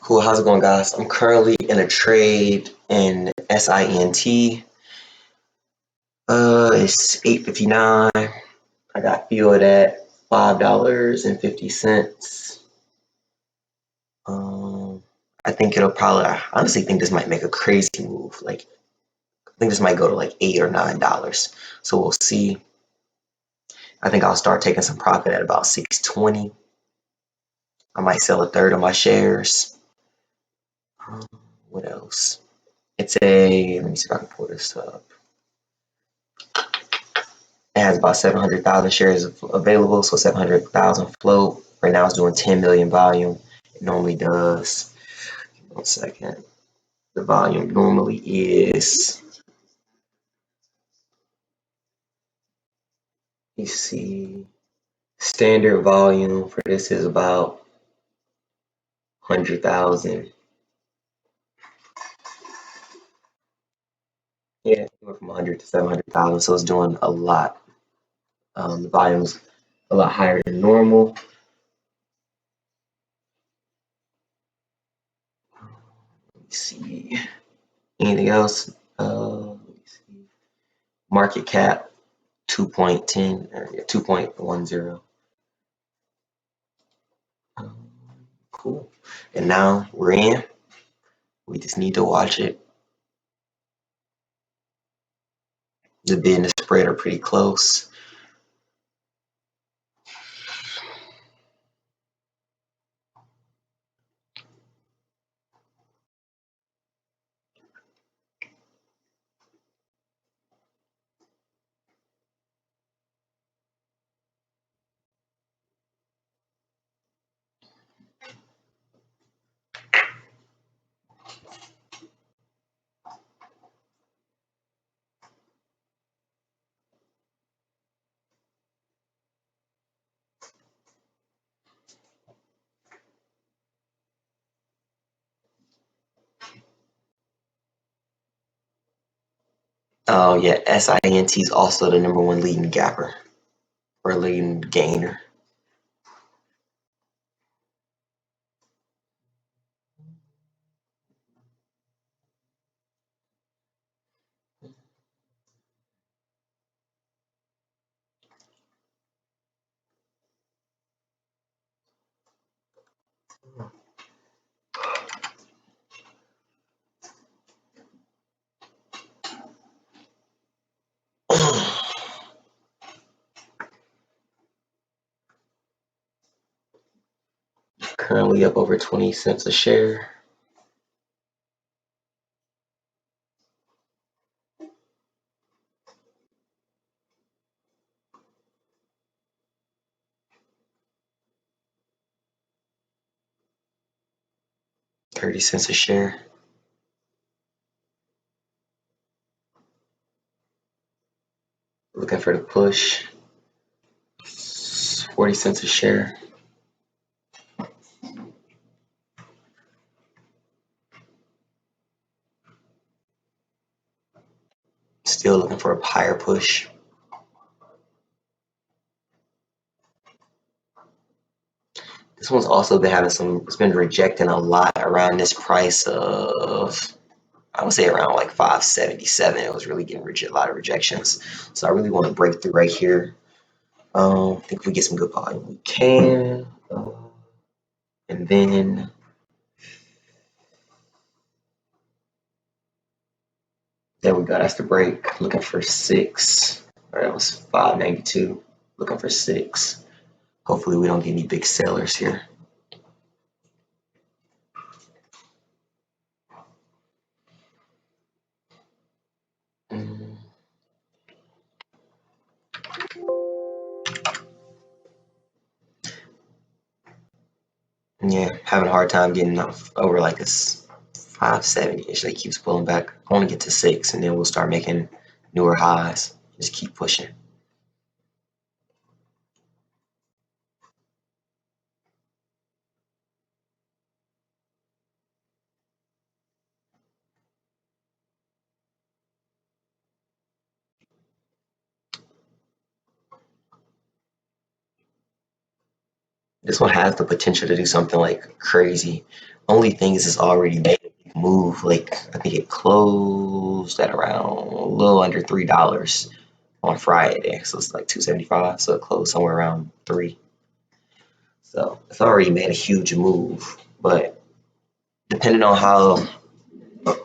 Cool, how's it going, guys? I'm currently in a trade in SINT. It's 8.59. I got filled at $5.50. I think I honestly think this might make a crazy move. Like, I think this might go to like $8 or $9. So we'll see. I think I'll start taking some profit at about 6.20. I might sell a third of my shares. What else? Let me see if I can pull this up. It has about 700,000 shares available, so 700,000 float. Right now it's doing 10 million volume. It normally does. 1 second. The volume normally is, you see, standard volume for this is about 100,000. Yeah, it went from 100 to 700,000, so it's doing a lot. The volume's a lot higher than normal. Let me see. Anything else? Let me see. Market cap 2.10 or 2.10. Cool. And now we're in. We just need to watch it. The bid and the spread are pretty close. Oh yeah, SINT is also the #1 leading gapper or leading gainer. Currently up over 20 cents a share. $0.30 a share. Looking for the push. 40 cents a share. Still looking for a higher push. This one's also been having it's been rejecting a lot around this price of, I would say around like 577. It was really getting a lot of rejections. So I really want to break through right here. I think if we get some good volume, we can. And then there we go. That's the break. Looking for 6. All right, that was 592. Looking for 6. Hopefully we don't get any big sellers here. Yeah, having a hard time getting over like this 570-ish. Like keeps pulling back. I want to get to 6, and then we'll start making newer highs. Just keep pushing. This one has the potential to do something like crazy. Only thing is it's already made a big move. Like I think it closed at around a little under $3 on Friday. So it's like 275. So it closed somewhere around 3. So it's already made a huge move. But depending on how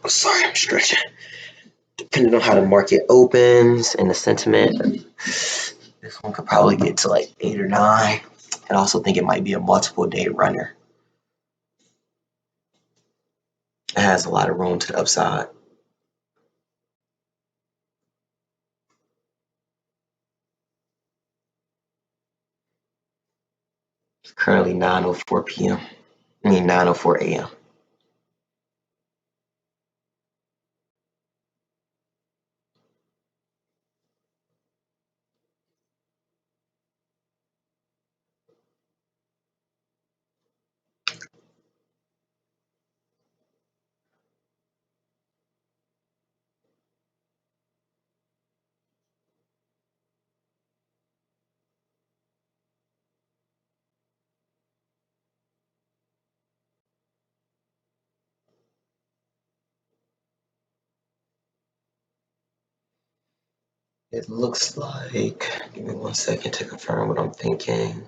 sorry, I'm stretching. Depending on how the market opens and the sentiment, this one could probably get to like 8 or 9. I also think it might be a multiple day runner. It has a lot of room to the upside. It's currently 9:04 p.m. I mean 9:04 a.m. It looks like, give me 1 second to confirm what I'm thinking.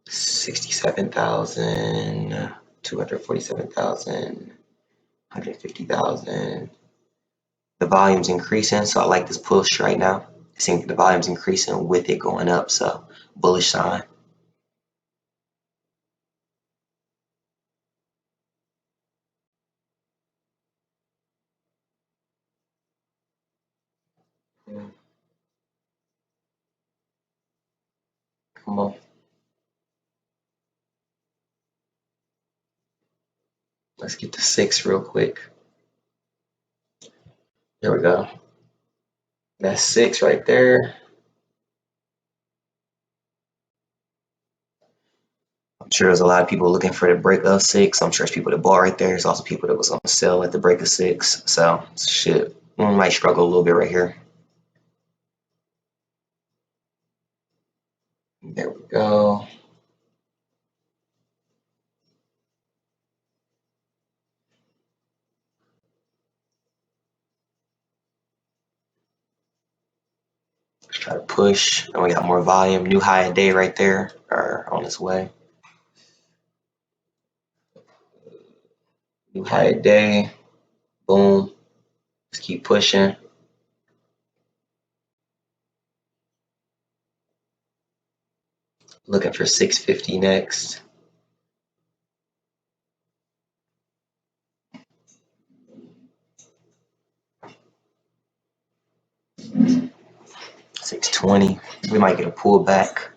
67,000, 247,000, 150,000. The volume's increasing, so I like this push right now. It seems the volume's increasing with it going up, so bullish sign. Come on. Let's get to 6 real quick. There we go. That's 6 right there. I'm sure there's a lot of people looking for the break of 6. I'm sure there's people that bought right there. There's also people that was going to sell at the break of 6. So shit, we might struggle a little bit right here. There we go. Let's try to push. And we got more volume. New high a day right there, or on its way. New high a day. Boom. Let's keep pushing. Looking for 650 next. $620. We might get a pullback.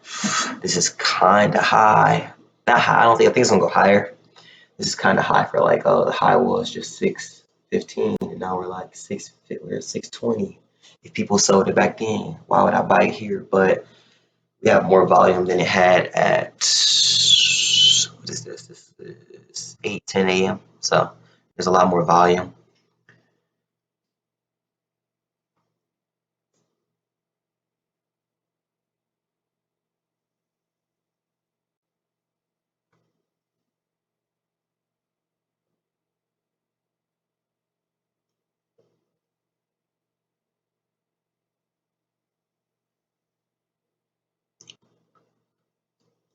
This is kind of high. Not high. I think it's gonna go higher. This is kind of high for like, oh, the high was just 615, and now we're like we're at 620. If people sold it back then, why would I buy it here? But we have more volume than it had at what is this? This is 8:10 a.m. So there's a lot more volume.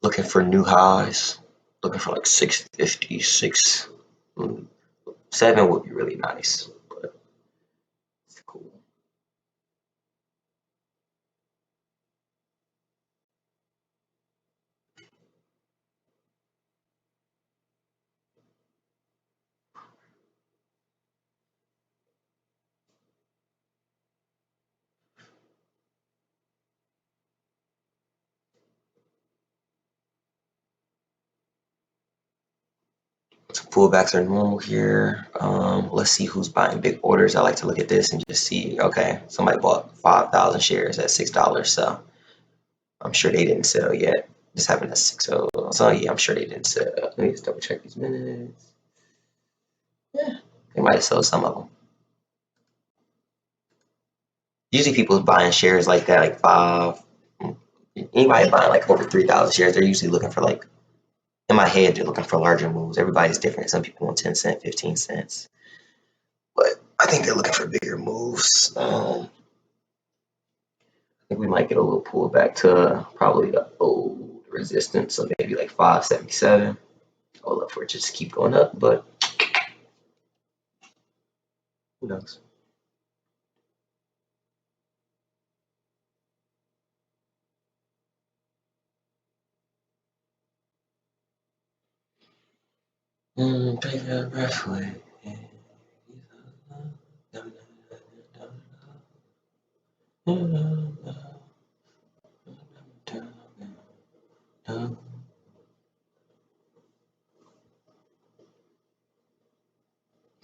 Looking for new highs. Looking for like 650, 7 would be really nice, but it's cool. So pullbacks are normal here. Let's see who's buying big orders. I like to look at this and just see, okay, somebody bought 5,000 shares at $6, so I'm sure they didn't sell yet. Just having a 6.0. So yeah, I'm sure they didn't sell. Let me just double check these minutes. Yeah, they might have sold some of them. Usually people buying shares like that, like 5. Anybody buying like over 3,000 shares, they're usually looking for like, in my head, they're looking for larger moves. Everybody's different. Some people want 10 cents, 15 cents, but I think they're looking for bigger moves. I think we might get a little pullback to probably the old resistance, so maybe like 577. I'll look for it just to keep going up, but who knows? Take a breath away.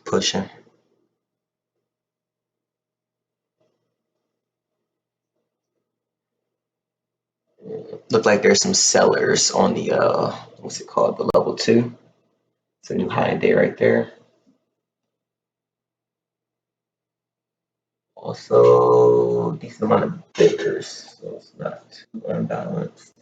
Pushing. Look like there's some sellers on the what's it called? The level 2. It's a new high and day right there. Also, decent amount of bidders, so it's not too unbalanced.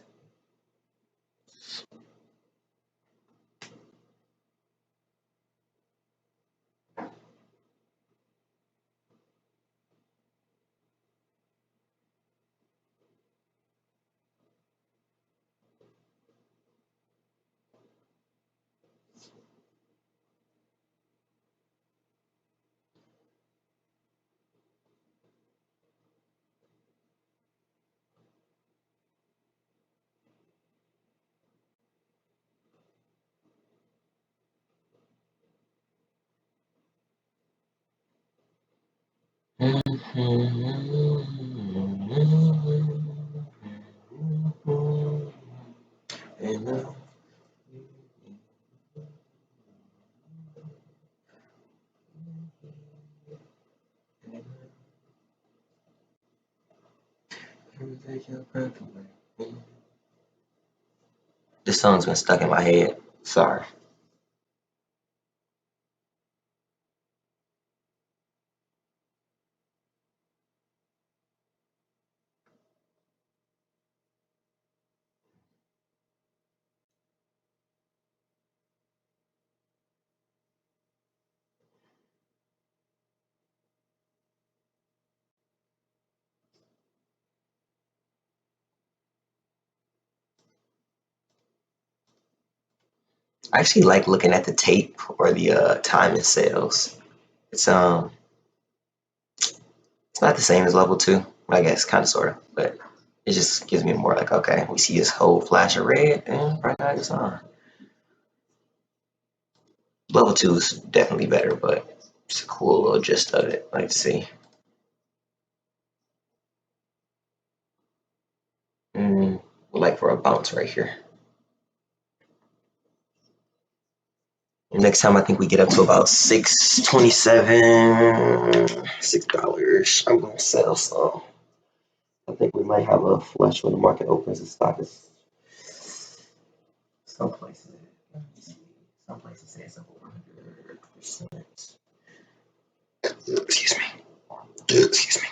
This song's been stuck in my head. Sorry. I actually like looking at the tape or the time and sales. It's it's not the same as level 2. I guess kind of sort of, but it just gives me more like, okay, we see this whole flash of red and right now it's on. Level 2 is definitely better, but it's a cool little gist of it. Like to see. Like for a bounce right here. Next time I think we get up to about 627, $6. I'm gonna sell some. I think we might have a flush when the market opens. The stock is some places. Some places say it's up over 100%. Excuse me. Excuse me.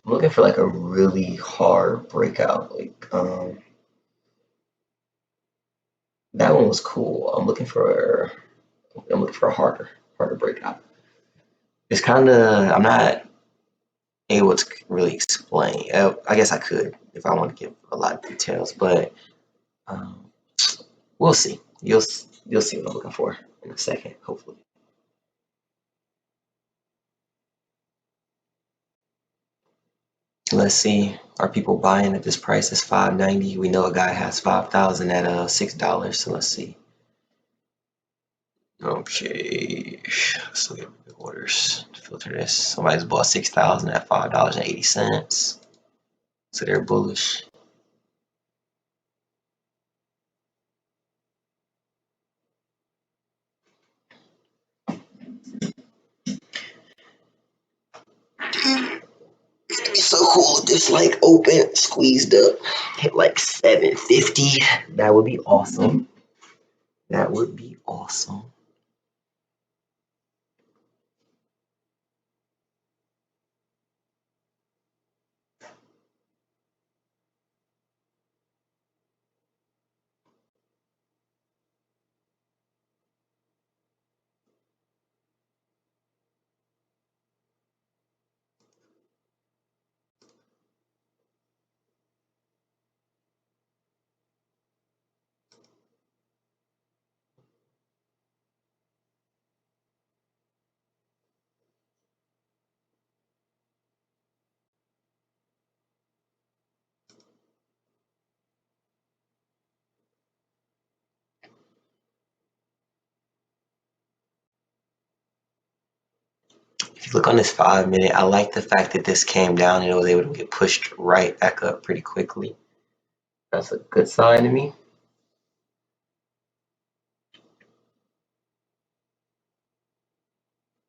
I'm looking for like a really hard breakout. Like that one was cool. I'm looking for a harder breakout. It's kind of I'm not able to really explain. I guess I could if I want to give a lot of details, but um, we'll see. You'll see what I'm looking for in a second, hopefully. Let's see. Are people buying at this price? It's $5.90. We know a guy has 5,000 at $6. So let's see. Okay. So we have orders to filter this. Somebody's bought 6,000 at $5.80. So they're bullish. It'd be so cool if this like open, squeezed up, hit like 750. That would be awesome. That would be awesome. If you look on this 5 minute, I like the fact that this came down and it was able to get pushed right back up pretty quickly. That's a good sign to me.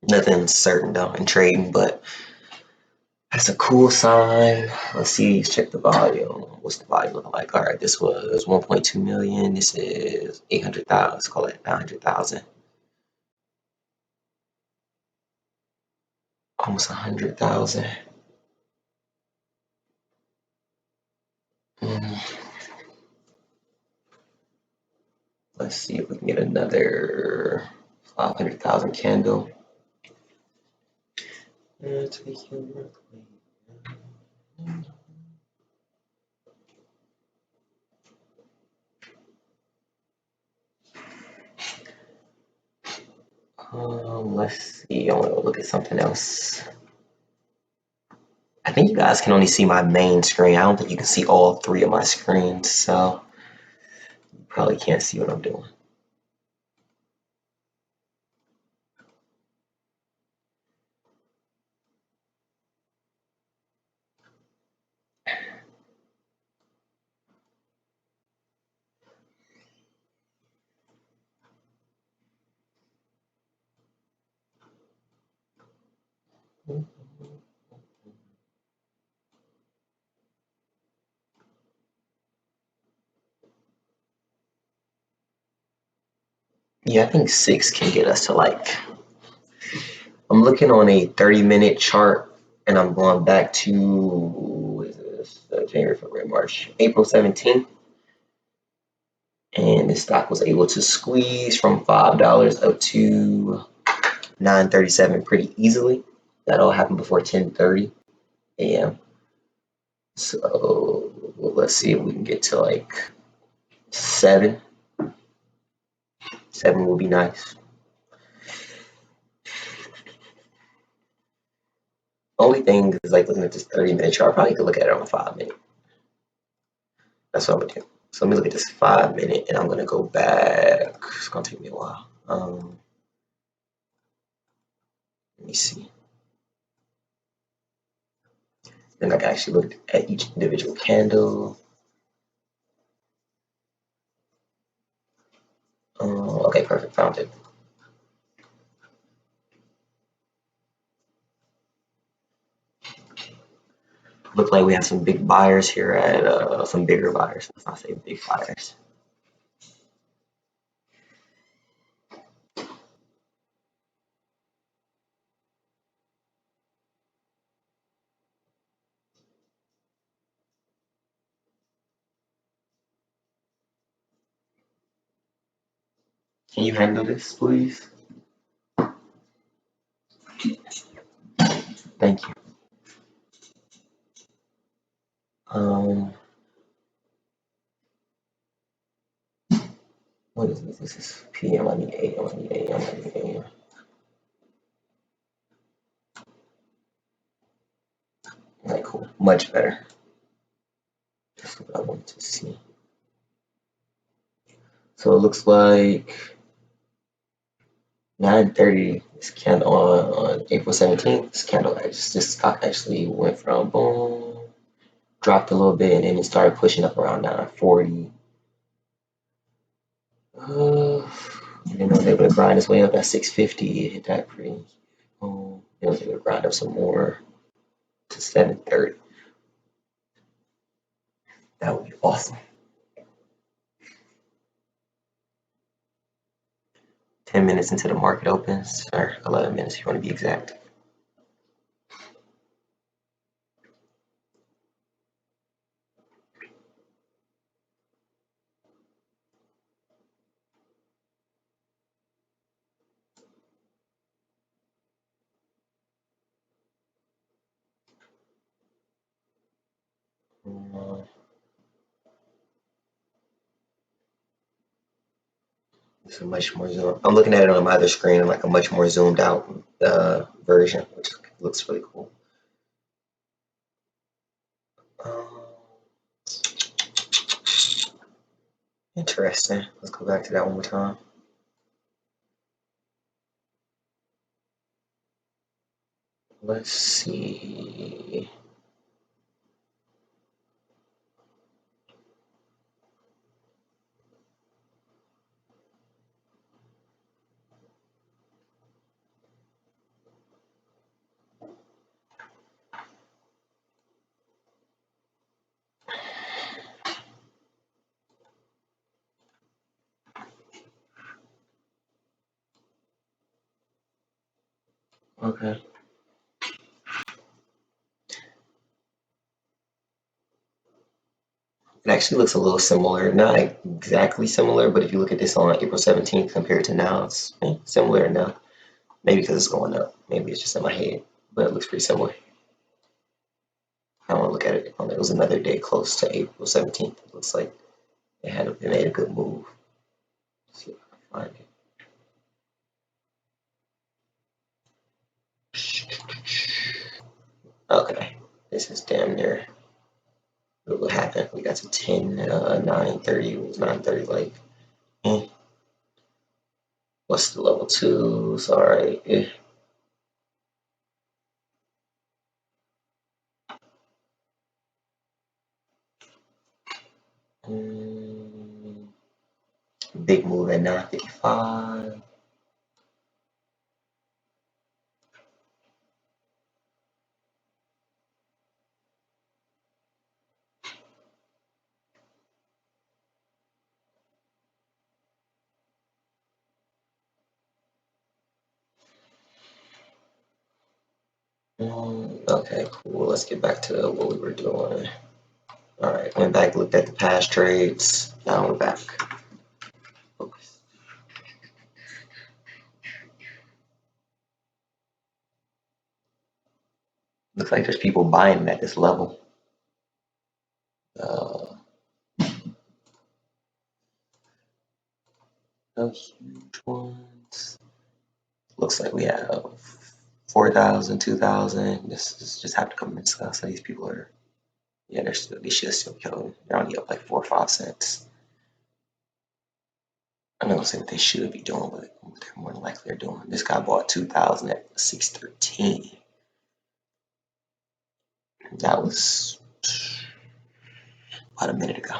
Nothing's certain though in trading, but that's a cool sign. Let's see, let's check the volume. What's the volume looking like? All right, this was 1.2 million. This is 800,000. Let's call it 900,000. Almost 100,000. Let's see if we can get another 500,000 candle. Let's see. I want to look at something else. I think you guys can only see my main screen. I don't think you can see all three of my screens, so you probably can't see what I'm doing. Yeah, I think 6 can get us to like, I'm looking on a 30-minute chart and I'm going back to, what is this? January, February, March, April 17th. And this stock was able to squeeze from $5 up to $9.37 pretty easily. That all happened before 10:30 a.m. So let's see if we can get to like 7. 7 will be nice. Only thing is like looking at this 30-minute chart, probably could look at it on 5 minute. That's what I'm gonna do. So let me look at this 5 minute and I'm gonna go back. It's gonna take me a while. Let me see. Then I can actually look at each individual candle. Okay, perfect, found it. Look like we have some big buyers here at some bigger buyers. Let's not say big buyers. Can you handle this, please? Thank you. What is this? This is PM. I need AM. I need AM. I need AM. All right, cool. much better. That's what I want to see. So it looks like 9:30 this candle on April 17th. This candle this stock actually went from boom, dropped a little bit, and then it started pushing up around 9:40. And then it was able to grind its way up at 650. It hit that pretty. It was able to grind up some more to 730. That would be awesome. 10 minutes into the market opens, or 11 minutes if you want to be exact. It's a much more zoom. I'm looking at it on my other screen, like a much more zoomed out version, which looks really cool. Interesting. Let's go back to that one more time. Let's see. Okay. It actually looks a little similar, not exactly similar, but if you look at this on April 17th compared to now, it's similar enough. Maybe because it's going up. Maybe it's just in my head, but it looks pretty similar. I want to look at it. It was another day close to April 17th. It looks like it made a good move. Let's see if I can find it. Okay, this is damn near what happened. We got to 10, 9:30. It was 9:30. Like, what's the level twos? All right. Big move at 9:55. Okay, cool. Let's get back to what we were doing. All right, went back, looked at the past trades. Now we're back. Focus. Looks like there's people buying them at this level. No huge ones. Looks like we have 4,000, 2,000. This is just have to come in discuss. So these people are, yeah, they should still be killing. They're only up like 4 or 5 cents. I'm not gonna say what they should be doing, but what they're more than likely are doing. This guy bought 2,000 at 613. That was about a minute ago.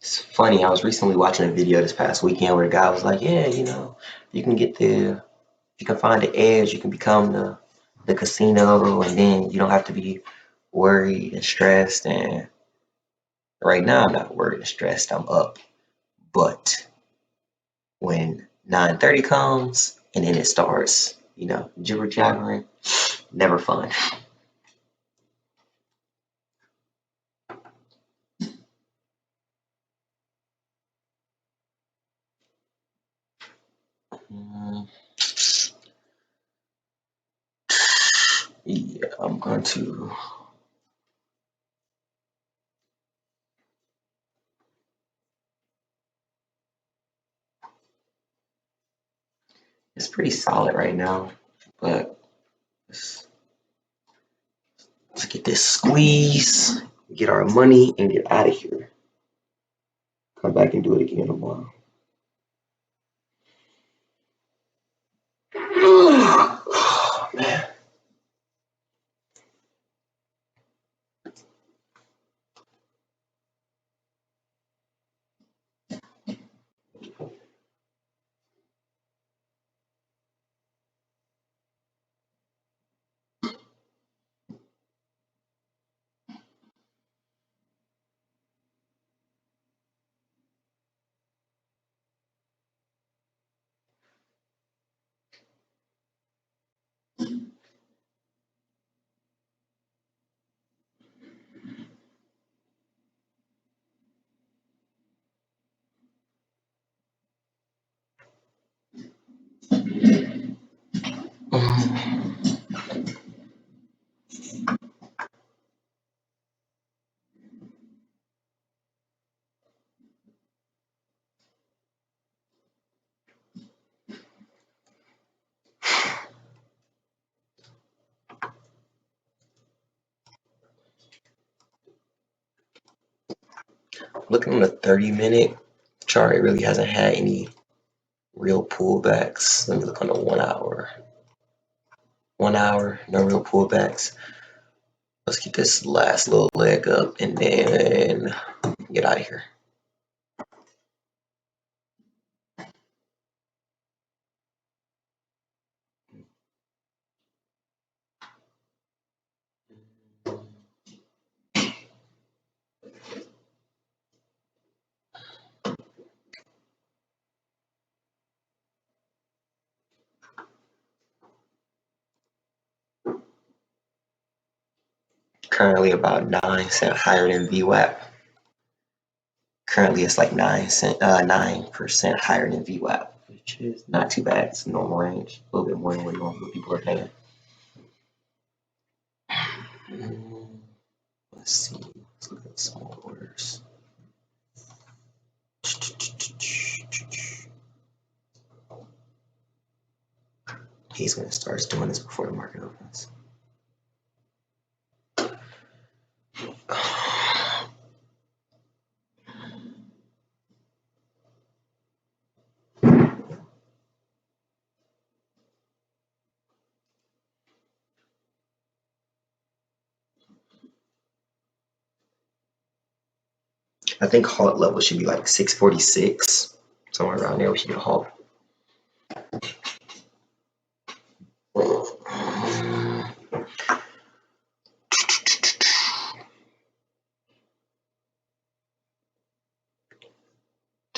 It's funny. I was recently watching a video this past weekend where the guy was like, "Yeah, you can you can find the edge. You can become the casino, and then you don't have to be worried and stressed." And right now, I'm not worried and stressed. I'm up, but when 9:30 comes and then it starts, jibber jabbering, never fun. Yeah. I'm going to. It's pretty solid right now, but let's get this squeeze, get our money, and get out of here. Come back and do it again tomorrow. Oh, man. Looking on the 30-minute chart, it really hasn't had any real pullbacks. Let me look on the 1 hour. 1 hour, no real pullbacks. Let's get this last little leg up and then get out of here. Currently about 9 cents higher than VWAP. Currently it's like 9% higher than VWAP, which is not too bad. It's a normal range, a little bit more than what normal people are paying. Let's see. Let's look at small orders. He's going to start doing this before the market opens. I think halt level should be like 646, somewhere around there. We should get a halt.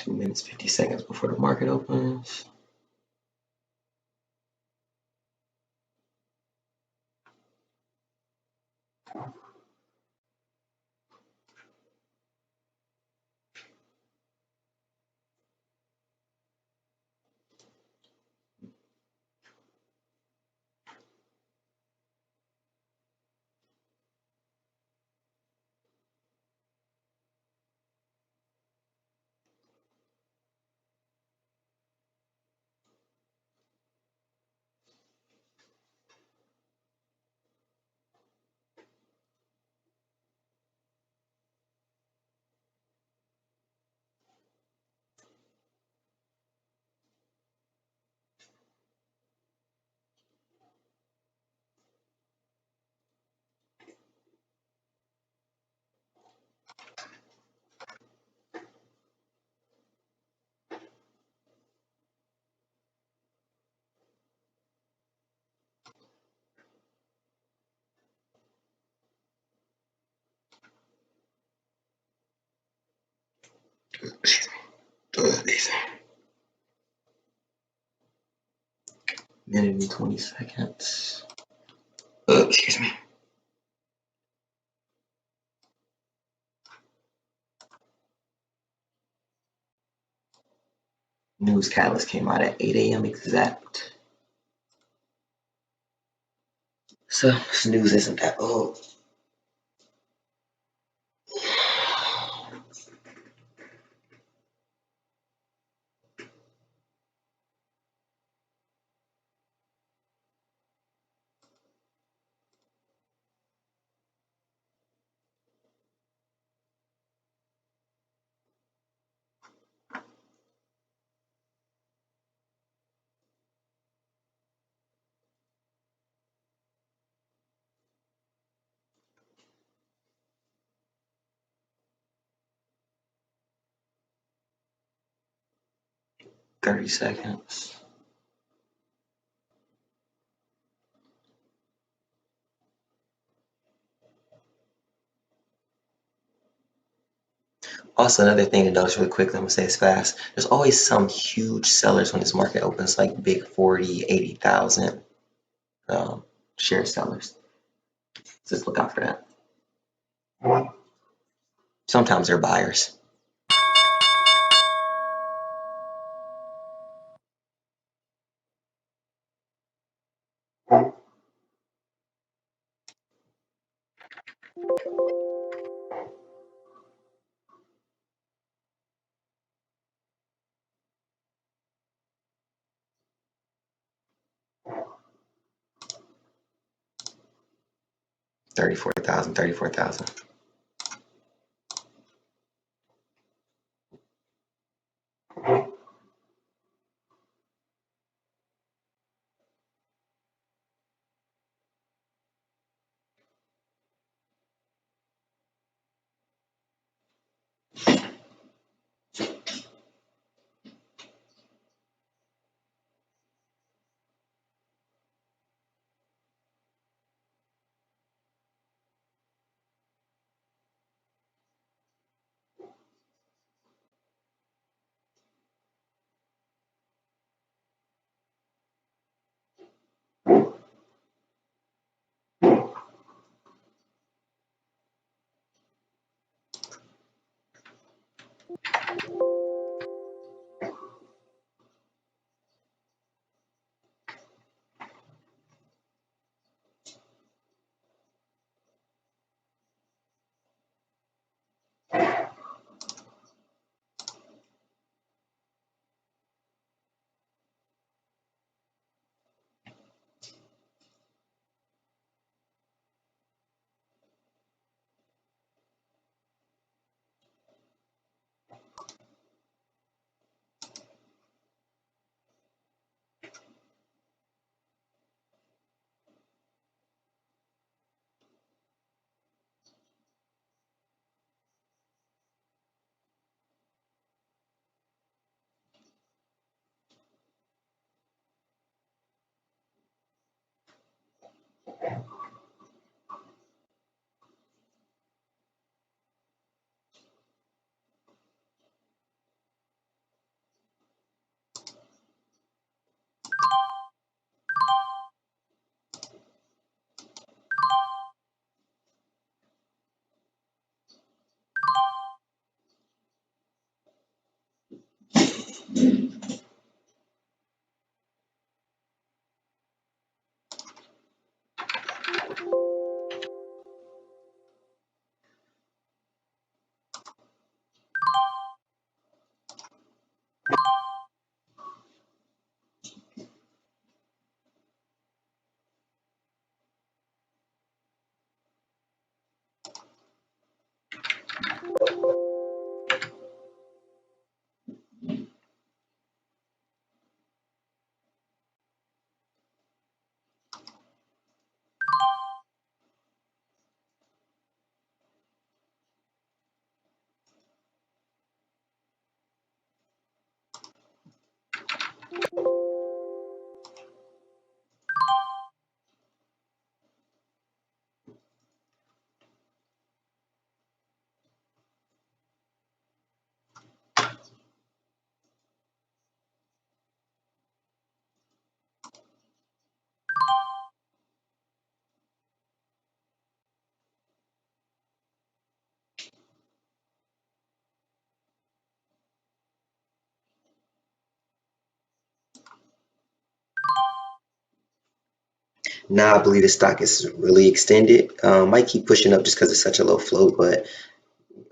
Minutes, 50 seconds before the market opens. Excuse me. Minute and 20 seconds. Excuse me. News catalyst came out at 8 a.m. exact. So this news isn't that old. Thirty seconds. Also, another thing to notice really quickly, I'm gonna say this fast. There's always some huge sellers when this market opens, like big 40, 80,000 share sellers. Just look out for that. Sometimes they're buyers. $34,000, $34,000. Now I believe the stock is really extended. Might keep pushing up just because it's such a low float, but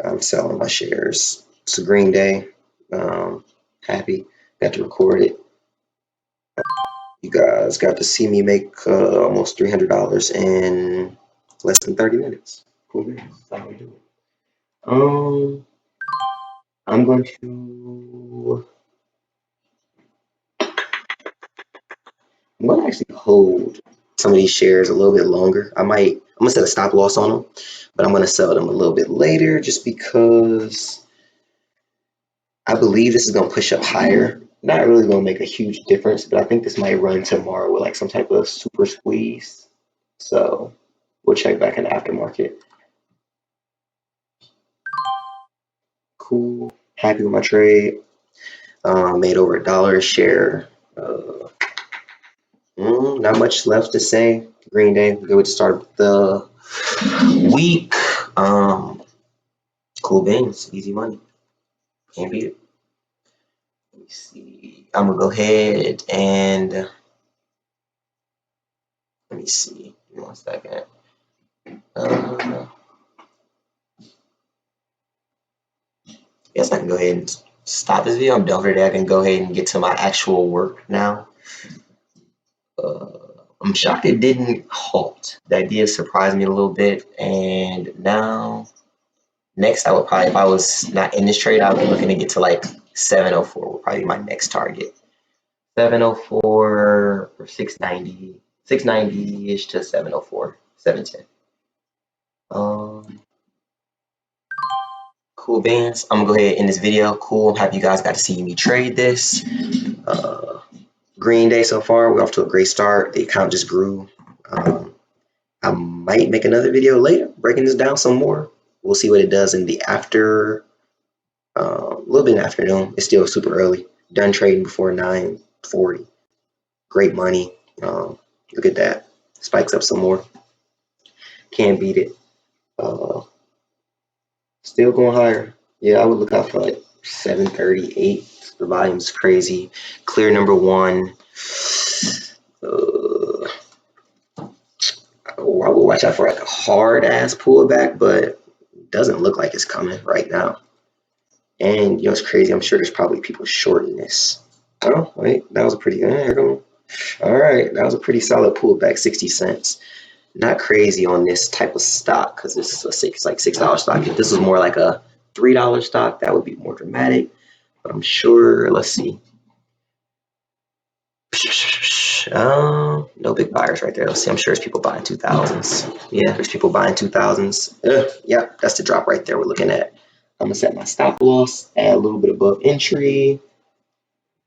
I'm selling my shares. It's a green day. Happy. Got to record it. You guys got to see me make almost $300 in less than 30 minutes. Cool. That's how we do it. I'm going to actually hold some of these shares a little bit longer. I'm gonna set a stop loss on them, but I'm gonna sell them a little bit later just because I believe this is gonna push up higher. Not really gonna make a huge difference, but I think this might run tomorrow with like some type of super squeeze. So we'll check back in the aftermarket. Cool. Happy with my trade. Made over $1 a share. Not much left to say. Green Day, good way to start the week. Cool beans, easy money. Can't beat it. Let me see. I'm gonna go ahead and let me see. Give me 1 second. Guess I can go ahead and stop this video. I'm done for today. I can go ahead and get to my actual work now. I'm shocked it didn't halt. The idea surprised me a little bit, and now next I would probably, if I was not in this trade, I would be looking to get to like 704 would probably be my next target. 704 or 690, 690-ish to 704, 710. Cool bands. I'm gonna go ahead and end this video. Cool. I'm happy you guys got to see me trade this. Green day so far. We're off to a great start. The account just grew. I might make another video later breaking this down some more. We'll see what it does in the after, a little bit in the afternoon. It's still super early. Done trading before 9:40. Great money. Look at that. Spikes up some more. Can't beat it. Still going higher. Yeah, I would look out for like 738. The volume's crazy. Clear number one. I would watch out for like a hard ass pullback, but it doesn't look like it's coming right now. And you know, it's crazy. I'm sure there's probably people shorting this. Oh, wait, that was a pretty, all right, that was a pretty solid pullback, 60 cents. Not crazy on this type of stock because this is it's like $6 stock. If this was more like a $3 stock, that would be more dramatic. But I'm sure, let's see. No big buyers right there. Let's see. I'm sure there's people buying 2000s. Yeah, there's people buying 2000s. Yep, that's the drop right there we're looking at. I'm gonna set my stop loss, add a little bit above entry,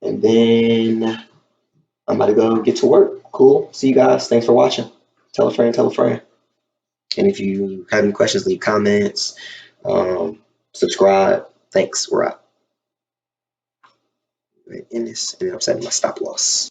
and then I'm about to go get to work. Cool. See you guys. Thanks for watching. Tell a friend, tell a friend. And if you have any questions, leave comments. Subscribe. Thanks. We're out. In this, and I'm setting my stop loss.